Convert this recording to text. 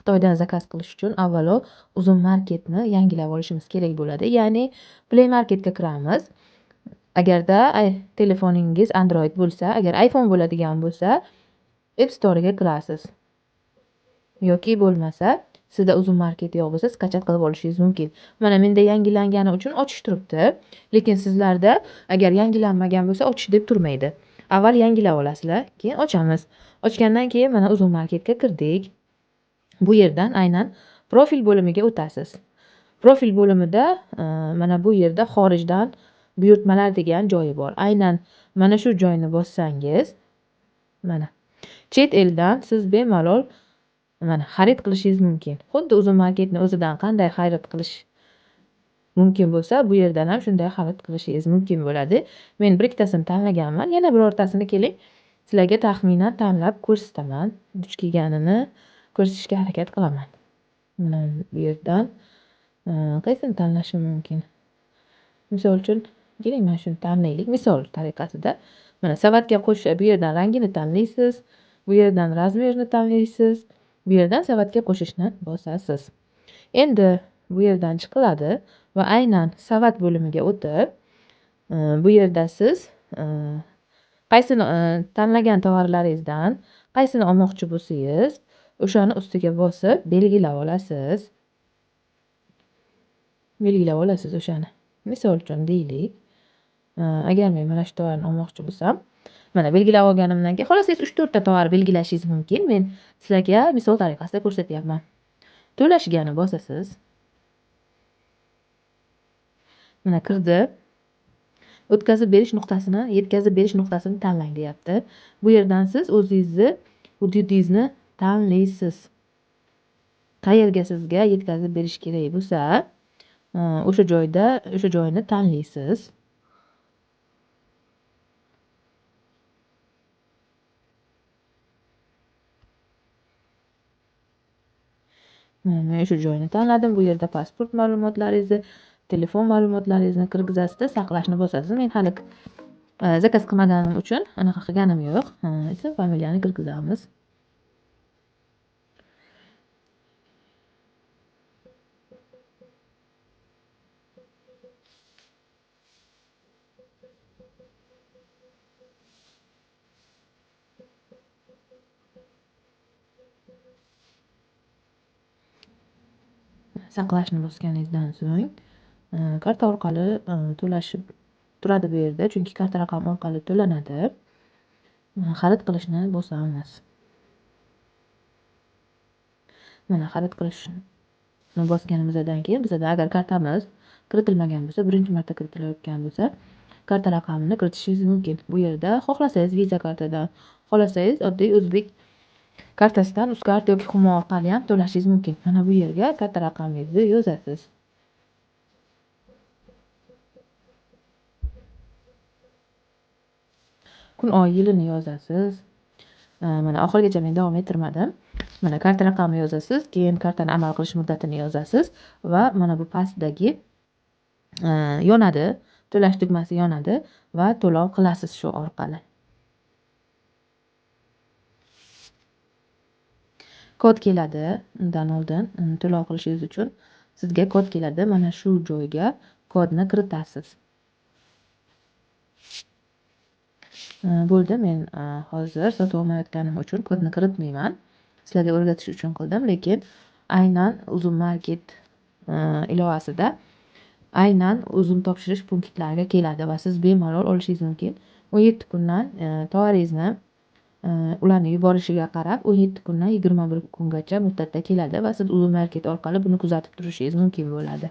Xitoydan zakaz qilish uchun avvalo Uzum Marketni yangilab olishimiz kerak bo'ladi. Ya'ni Play Marketga kiramiz. Agarda telefoningiz Android bo'lsa, agar iPhone bo'ladigan bo'lsa, App Store'ga kirasiz. Yoki bo'lmasa, sizda Uzum Market yo'q bo'lsa, skachat qilib olishingiz mumkin. Mana menda yangilangani uchun ochish turibdi. Lekin sizlarda agar yangilanmagan bo'lsa, ochish deb turmaydi. Avval yangilab olasizlar, keyin ochamiz. Ochgandan keyin mana Uzum Marketga kirdik. Bu yerdan aynan profil bo'limiga o'tasiz. Profil bo'limida mana bu yerda xorijdan buyurtmalar degan joyi bor. Aynan mana shu joyni bossangiz, mana chet eldan siz bemalol mana xarid qilishingiz mumkin. Xuddi Uzum Marketni o'zidan qanday xarid qilish mumkin bo'lsa, bu yerdan ham shunday xarid qilishingiz mumkin bo'ladi. Men bir ikkitasini tanlaganman. Yana birortasini keling sizlarga taxminan tanlab ko'rsataman. Duch kelganini ko'rsatishga harakat qilaman. Mana bu yerdan qaysini tanlashim mumkin? Misol uchun keling mana shuni tanlaylik. Misol tariqasida mana savatga qo'shish, bu yerdan rangini tanlaysiz, bu yerdan razmerni tanlaysiz, bu yerdan savatga qo'shishni bosasiz. Endi bu yerdan chiqiladi va aynan savat bo'limiga o'tib, bu yerda siz qaysini tanlagan tovarlaringizdan qaysini olmoqchi bo'lsangiz, o'shani ustiga bosib belgilab olasiz. Belgilab olasiz o'shani. Misol uchun deylik, agar men mana shu tovarni olmoqchi bo'lsam, mana belgilab olganimdan keyin xohlasangiz 3-4 ta tovar belgilashingiz mumkin. Men sizlarga misol tariqasida ko'rsatyapman. To'lashgani bosasiz. Mana kirdi. O'tkazib berish nuqtasini, yetkazib berish nuqtasini tanlang deyapti. Bu yerdan siz o'zingizni hududingizni tanlaysiz. Qayerga sizga yetkazib berish kerak bo'lsa, o'sha joyni tanlaysiz. Men shu joyni tanladim. Bu yerda pasport ma'lumotlaringizni, telefon ma'lumotlaringizni kirgizasiz, saqlashni bosasiz. Men hali zakaz qilmaganim uchun anaqa qilganim yo'q. Ism, familiyani kirgizamiz. Saqlashni bosganingizdan so'ng karta orqali to'lashib turadi bu yerda, chunki karta raqami orqali to'lanadi. Xarid qilishni bosamiz. Mana xarid qilishni bosganimizdan keyin bizda agar kartamiz kiritilmagan bo'lsa, birinchi marta kiritilayotgan bo'lsa, karta raqamini kiritishingiz mumkin. Bu yerda xohlasangiz Visa kartadan, xohlasangiz oddiy o'zbek kartasidan Uzcard yoki Humo orqali ham to'lashingiz mumkin. Mana bu yerga karta raqamingizni yozasiz. Kun, oy, yilini yozasiz. Mana oxirigacha men davom ettirmadim. Mana karta raqamini yozasiz, keyin kartani amal qilish muddatini yozasiz va mana bu pastdagi yonadi, to'lash tugmasi yonadi va to'lov qilasiz shu orqali. Kod keladi undan oldin to'lov qilishingiz uchun sizga kod keladi. Mana shu joyga kodni kiritasiz. Bo'ldi, men hozir sotib olmayotganim uchun kodni kiritmayman. Sizlarga o'rgatish uchun qildim, lekin aynan Uzum Market ilovasida aynan uzum topshirish punktlariga keladi va siz bemalol olishingiz mumkin. 17 kundan tovaringizni ularni yuborishiga qarab 17 kundan 21 kungacha muddatda keladi va siz Uzum Market orqali buni kuzatib turishingiz mumkin bo'ladi.